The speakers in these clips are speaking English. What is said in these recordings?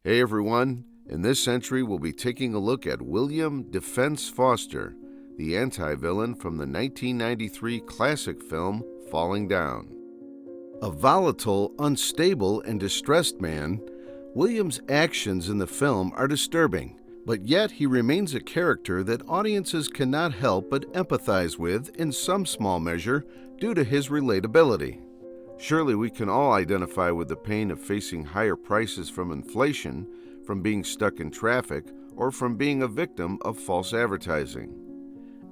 Hey everyone, in this entry we'll be taking a look at William D-FENS Foster, the anti-villain from the 1993 classic film Falling Down. A volatile, unstable, and distressed man, William's actions in the film are disturbing, but yet he remains a character that audiences cannot help but empathize with in some small measure due to his relatability. Surely we can all identify with the pain of facing higher prices from inflation, from being stuck in traffic, or from being a victim of false advertising.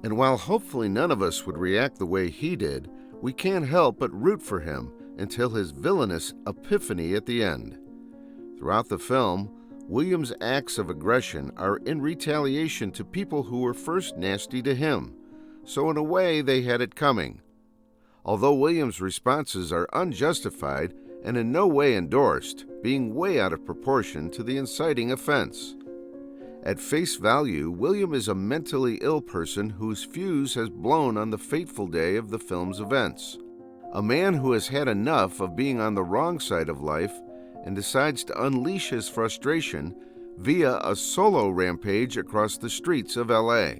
And while hopefully none of us would react the way he did, we can't help but root for him until his villainous epiphany at the end. Throughout the film, William's acts of aggression are in retaliation to people who were first nasty to him, so in a way they had it coming. Although William's responses are unjustified and in no way endorsed, being way out of proportion to the inciting offense. At face value, William is a mentally ill person whose fuse has blown on the fateful day of the film's events. A man who has had enough of being on the wrong side of life and decides to unleash his frustration via a solo rampage across the streets of LA.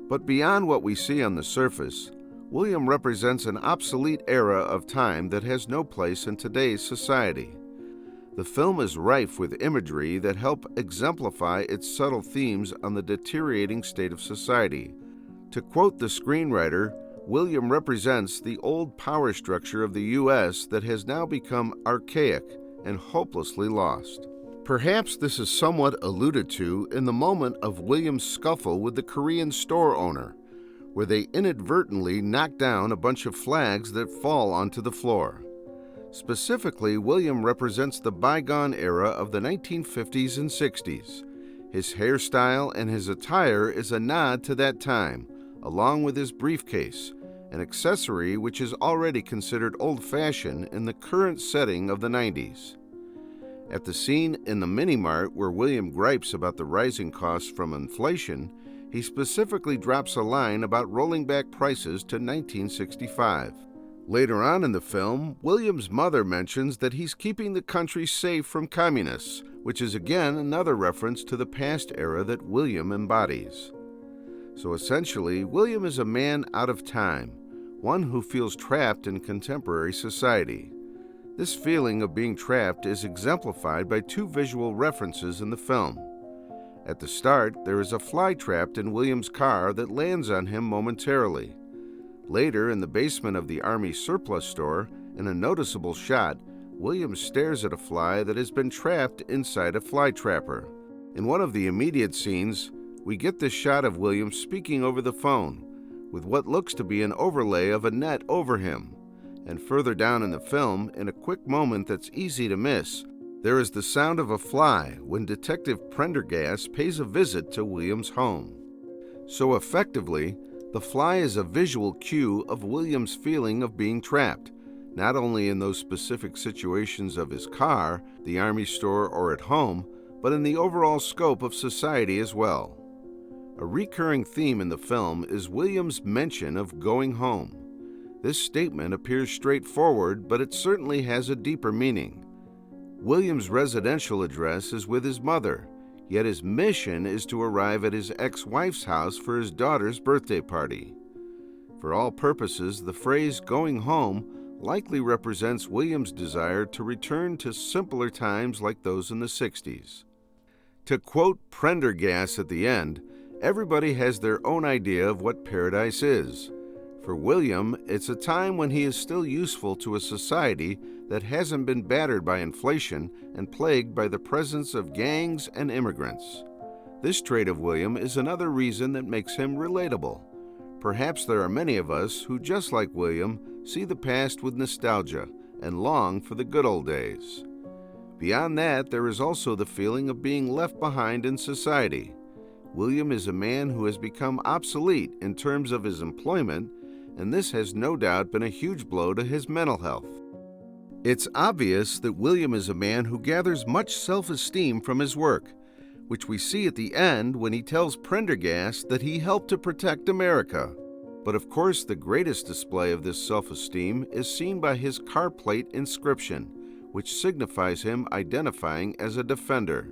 But beyond what we see on the surface, William represents an obsolete era of time that has no place in today's society. The film is rife with imagery that help exemplify its subtle themes on the deteriorating state of society. To quote the screenwriter, William represents the old power structure of the U.S. that has now become archaic and hopelessly lost. Perhaps this is somewhat alluded to in the moment of William's scuffle with the Korean store owner, where they inadvertently knock down a bunch of flags that fall onto the floor. Specifically, William represents the bygone era of the 1950s and 60s. His hairstyle and his attire is a nod to that time, along with his briefcase, an accessory which is already considered old-fashioned in the current setting of the 90s. At the scene in the mini-mart where William gripes about the rising costs from inflation, he specifically drops a line about rolling back prices to 1965. Later on in the film, William's mother mentions that he's keeping the country safe from communists, which is again another reference to the past era that William embodies. So essentially, William is a man out of time, one who feels trapped in contemporary society. This feeling of being trapped is exemplified by two visual references in the film. At the start, there is a fly trapped in William's car that lands on him momentarily. Later, in the basement of the Army surplus store, in a noticeable shot, William stares at a fly that has been trapped inside a fly trapper. In one of the immediate scenes, we get this shot of William speaking over the phone, with what looks to be an overlay of a net over him. And further down in the film, in a quick moment that's easy to miss, there is the sound of a fly when Detective Prendergast pays a visit to William's home. So effectively, the fly is a visual cue of William's feeling of being trapped, not only in those specific situations of his car, the army store, or at home, but in the overall scope of society as well. A recurring theme in the film is William's mention of going home. This statement appears straightforward, but it certainly has a deeper meaning. William's residential address is with his mother, yet his mission is to arrive at his ex-wife's house for his daughter's birthday party. For all purposes, the phrase "going home" likely represents William's desire to return to simpler times like those in the 60s. To quote Prendergast at the end, everybody has their own idea of what paradise is. For William, it's a time when he is still useful to a society that hasn't been battered by inflation and plagued by the presence of gangs and immigrants. This trait of William is another reason that makes him relatable. Perhaps there are many of us who, just like William, see the past with nostalgia and long for the good old days. Beyond that, there is also the feeling of being left behind in society. William is a man who has become obsolete in terms of his employment, and this has no doubt been a huge blow to his mental health. It's obvious that William is a man who gathers much self-esteem from his work, which we see at the end when he tells Prendergast that he helped to protect America. But of course, the greatest display of this self-esteem is seen by his car plate inscription, which signifies him identifying as a defender.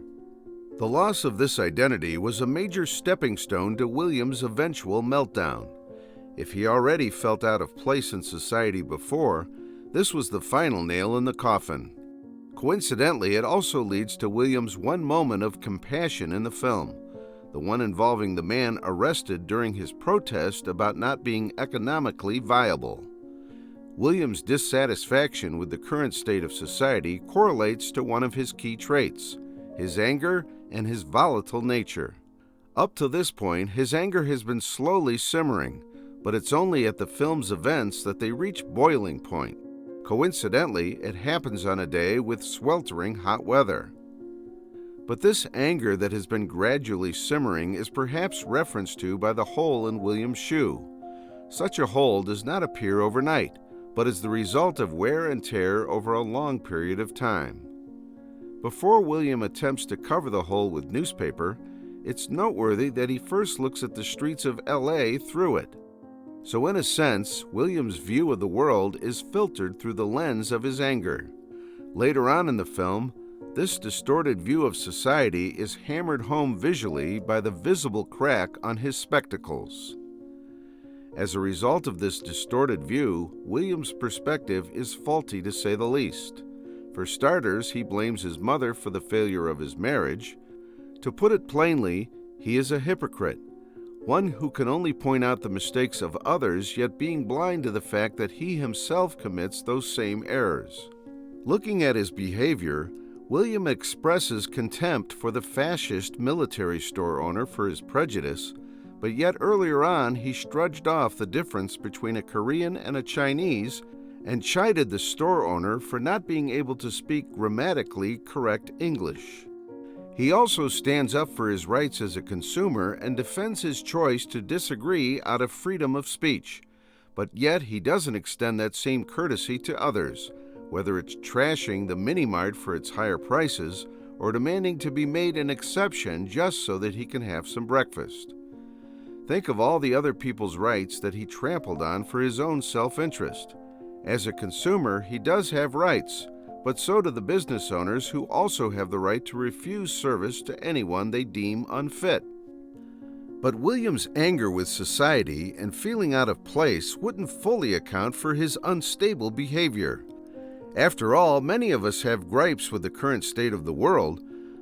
The loss of this identity was a major stepping stone to William's eventual meltdown. If he already felt out of place in society before, this was the final nail in the coffin. Coincidentally, it also leads to William's one moment of compassion in the film, the one involving the man arrested during his protest about not being economically viable. William's dissatisfaction with the current state of society correlates to one of his key traits, his anger and his volatile nature. Up to this point, his anger has been slowly simmering, but it's only at the film's events that they reach boiling point. Coincidentally, it happens on a day with sweltering hot weather. But this anger that has been gradually simmering is perhaps referenced to by the hole in William's shoe. Such a hole does not appear overnight, but is the result of wear and tear over a long period of time. Before William attempts to cover the hole with newspaper, it's noteworthy that he first looks at the streets of LA through it. So in a sense, William's view of the world is filtered through the lens of his anger. Later on in the film, this distorted view of society is hammered home visually by the visible crack on his spectacles. As a result of this distorted view, William's perspective is faulty to say the least. For starters, he blames his mother for the failure of his marriage. To put it plainly, he is a hypocrite, one who can only point out the mistakes of others, yet being blind to the fact that he himself commits those same errors. Looking at his behavior, William expresses contempt for the fascist military store owner for his prejudice, but yet earlier on he strudged off the difference between a Korean and a Chinese and chided the store owner for not being able to speak grammatically correct English. He also stands up for his rights as a consumer and defends his choice to disagree out of freedom of speech, but yet he doesn't extend that same courtesy to others, whether it's trashing the mini-mart for its higher prices or demanding to be made an exception just so that he can have some breakfast. Think of all the other people's rights that he trampled on for his own self-interest. As a consumer, he does have rights, but so do the business owners who also have the right to refuse service to anyone they deem unfit. But William's anger with society and feeling out of place wouldn't fully account for his unstable behavior. After all, many of us have gripes with the current state of the world,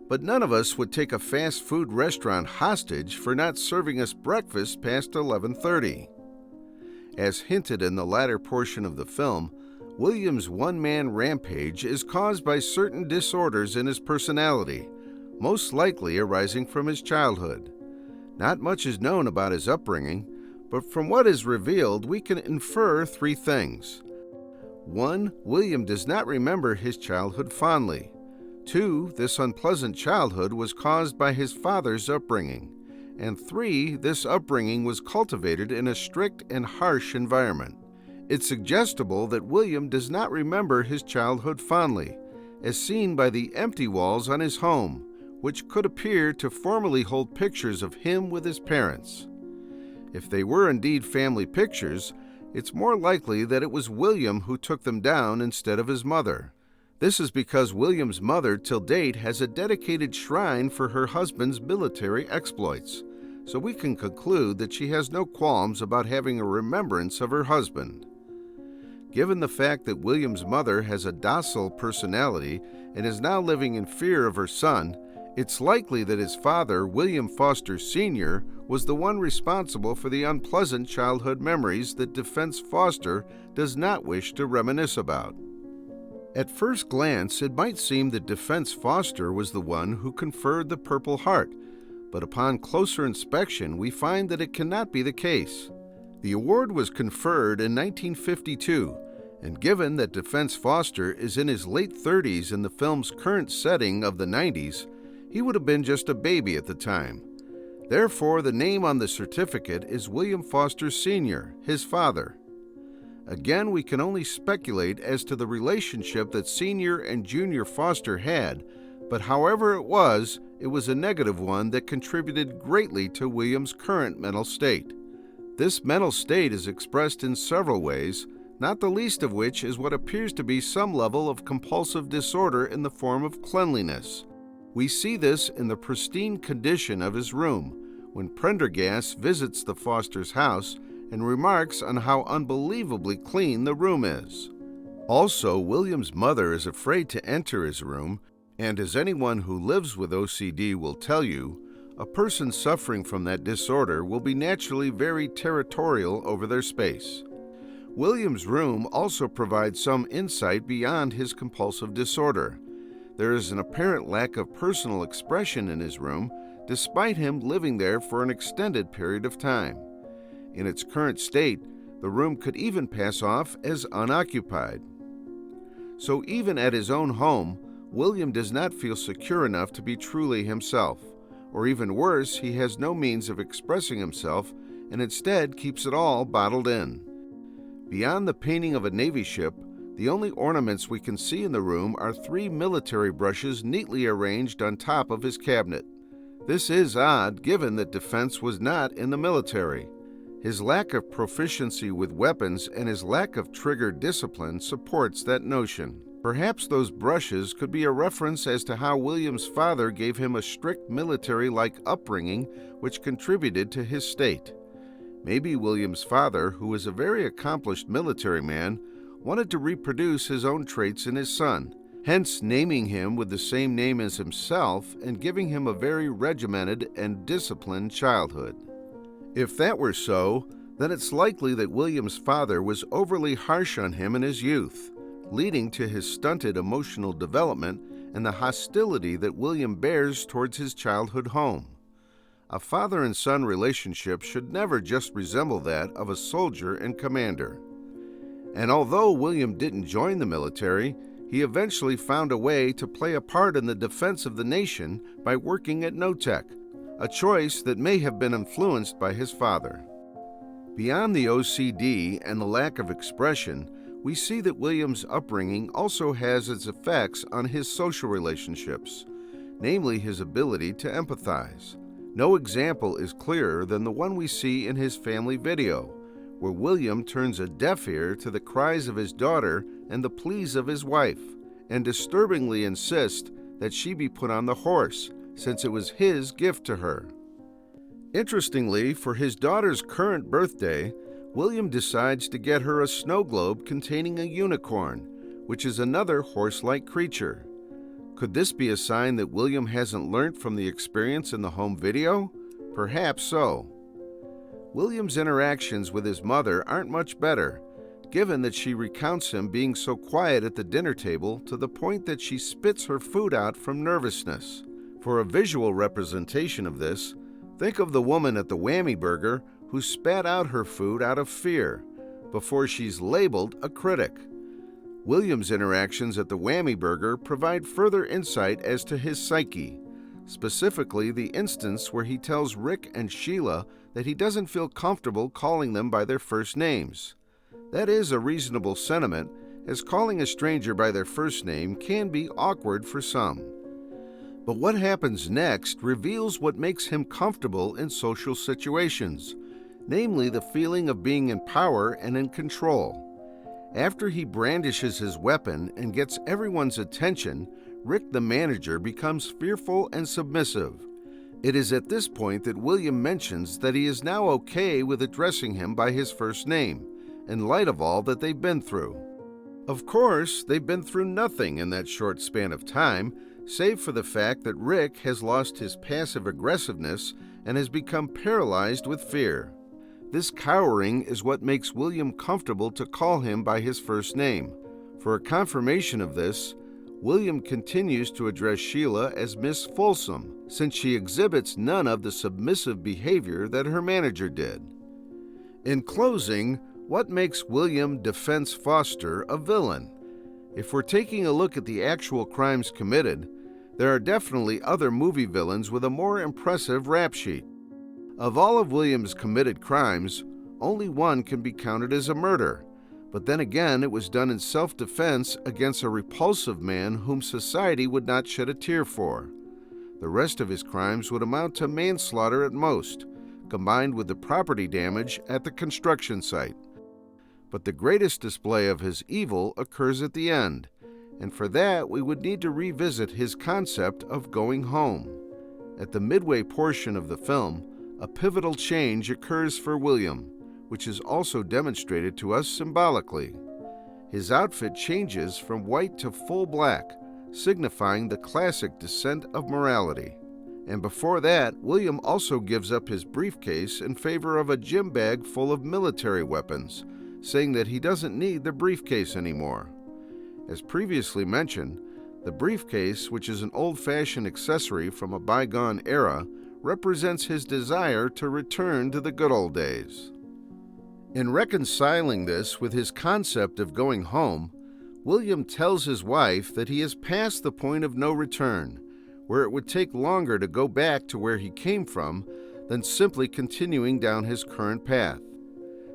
but none of us would take a fast food restaurant hostage for not serving us breakfast past 11:30. As hinted in the latter portion of the film, William's one-man rampage is caused by certain disorders in his personality, most likely arising from his childhood. Not much is known about his upbringing, but from what is revealed, we can infer three things. 1. William does not remember his childhood fondly. 2. This unpleasant childhood was caused by his father's upbringing. And 3. This upbringing was cultivated in a strict and harsh environment. It's suggestible that William does not remember his childhood fondly, as seen by the empty walls on his home, which could appear to formerly hold pictures of him with his parents. If they were indeed family pictures, it's more likely that it was William who took them down instead of his mother. This is because William's mother till date has a dedicated shrine for her husband's military exploits, so we can conclude that she has no qualms about having a remembrance of her husband. Given the fact that William's mother has a docile personality and is now living in fear of her son, it's likely that his father, William Foster Sr., was the one responsible for the unpleasant childhood memories that D-FENS Foster does not wish to reminisce about. At first glance, it might seem that D-FENS Foster was the one who conferred the Purple Heart, but upon closer inspection, we find that it cannot be the case. The award was conferred in 1952, and given that D-FENS Foster is in his late 30s in the film's current setting of the 90s, he would have been just a baby at the time. Therefore, the name on the certificate is William Foster Sr., his father. Again, we can only speculate as to the relationship that Sr. and Jr. Foster had, but however it was a negative one that contributed greatly to William's current mental state. This mental state is expressed in several ways, not the least of which is what appears to be some level of compulsive disorder in the form of cleanliness. We see this in the pristine condition of his room when Prendergast visits the Fosters' house and remarks on how unbelievably clean the room is. Also, William's mother is afraid to enter his room, and as anyone who lives with OCD will tell you, a person suffering from that disorder will be naturally very territorial over their space. William's room also provides some insight beyond his compulsive disorder. There is an apparent lack of personal expression in his room, despite him living there for an extended period of time. In its current state, the room could even pass off as unoccupied. So even at his own home, William does not feel secure enough to be truly himself, or even worse, he has no means of expressing himself and instead keeps it all bottled in. Beyond the painting of a Navy ship, the only ornaments we can see in the room are 3 military brushes neatly arranged on top of his cabinet. This is odd, given that D-FENS was not in the military. His lack of proficiency with weapons and his lack of trigger discipline supports that notion. Perhaps those brushes could be a reference as to how William's father gave him a strict military-like upbringing which contributed to his state. Maybe William's father, who was a very accomplished military man, wanted to reproduce his own traits in his son, hence naming him with the same name as himself and giving him a very regimented and disciplined childhood. If that were so, then it's likely that William's father was overly harsh on him in his youth, leading to his stunted emotional development and the hostility that William bears towards his childhood home. A father and son relationship should never just resemble that of a soldier and commander. And although William didn't join the military, he eventually found a way to play a part in the defense of the nation by working at NOTEC, a choice that may have been influenced by his father. Beyond the OCD and the lack of expression, we see that William's upbringing also has its effects on his social relationships, namely his ability to empathize. No example is clearer than the one we see in his family video, where William turns a deaf ear to the cries of his daughter and the pleas of his wife, and disturbingly insists that she be put on the horse, since it was his gift to her. Interestingly, for his daughter's current birthday, William decides to get her a snow globe containing a unicorn, which is another horse-like creature. Could this be a sign that William hasn't learnt from the experience in the home video? Perhaps so. William's interactions with his mother aren't much better, given that she recounts him being so quiet at the dinner table to the point that she spits her food out from nervousness. For a visual representation of this, think of the woman at the Whammy Burger who spat out her food out of fear, before she's labeled a critic. William's interactions at the Whammy Burger provide further insight as to his psyche, specifically the instance where he tells Rick and Sheila that he doesn't feel comfortable calling them by their first names. That is a reasonable sentiment, as calling a stranger by their first name can be awkward for some. But what happens next reveals what makes him comfortable in social situations, namely the feeling of being in power and in control. After he brandishes his weapon and gets everyone's attention, Rick the manager becomes fearful and submissive. It is at this point that William mentions that he is now okay with addressing him by his first name, in light of all that they've been through. Of course, they've been through nothing in that short span of time, save for the fact that Rick has lost his passive aggressiveness and has become paralyzed with fear. This cowering is what makes William comfortable to call him by his first name. For a confirmation of this, William continues to address Sheila as Miss Folsom, since she exhibits none of the submissive behavior that her manager did. In closing, what makes William D-FENS Foster a villain? If we're taking a look at the actual crimes committed, there are definitely other movie villains with a more impressive rap sheet. Of all of William's committed crimes, only one can be counted as a murder, but then again it was done in self-defense against a repulsive man whom society would not shed a tear for. The rest of his crimes would amount to manslaughter at most, combined with the property damage at the construction site. But the greatest display of his evil occurs at the end, and for that we would need to revisit his concept of going home. At the midway portion of the film, a pivotal change occurs for William, which is also demonstrated to us symbolically. His outfit changes from white to full black, signifying the classic descent of morality. And before that, William also gives up his briefcase in favor of a gym bag full of military weapons, saying that he doesn't need the briefcase anymore. As previously mentioned, the briefcase, which is an old-fashioned accessory from a bygone era, represents his desire to return to the good old days. In reconciling this with his concept of going home, William tells his wife that he has passed the point of no return, where it would take longer to go back to where he came from than simply continuing down his current path.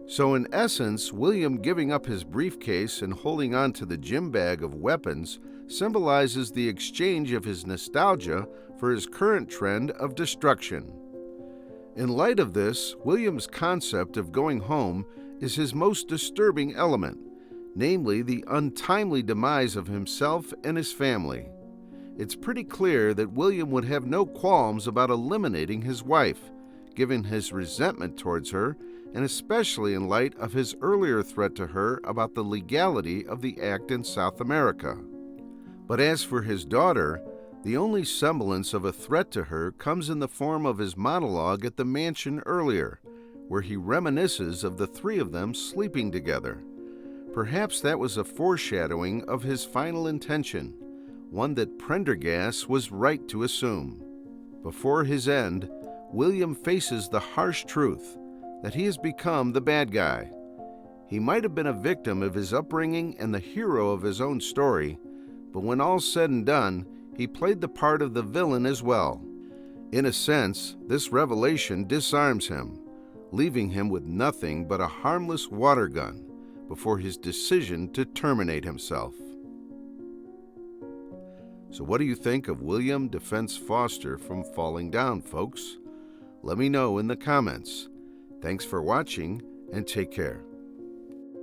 So in essence, William giving up his briefcase and holding on to the gym bag of weapons symbolizes the exchange of his nostalgia for his current trend of destruction. In light of this, William's concept of going home is his most disturbing element, namely the untimely demise of himself and his family. It's pretty clear that William would have no qualms about eliminating his wife, given his resentment towards her, and especially in light of his earlier threat to her about the legality of the act in South America. But as for his daughter, the only semblance of a threat to her comes in the form of his monologue at the mansion earlier, where he reminisces of the three of them sleeping together. Perhaps that was a foreshadowing of his final intention, one that Prendergast was right to assume. Before his end, William faces the harsh truth that he has become the bad guy. He might have been a victim of his upbringing and the hero of his own story, but when all's said and done, he played the part of the villain as well. In a sense, this revelation disarms him, leaving him with nothing but a harmless water gun before his decision to terminate himself. So what do you think of William D-FENS Foster from Falling Down, folks? Let me know in the comments. Thanks for watching, and take care.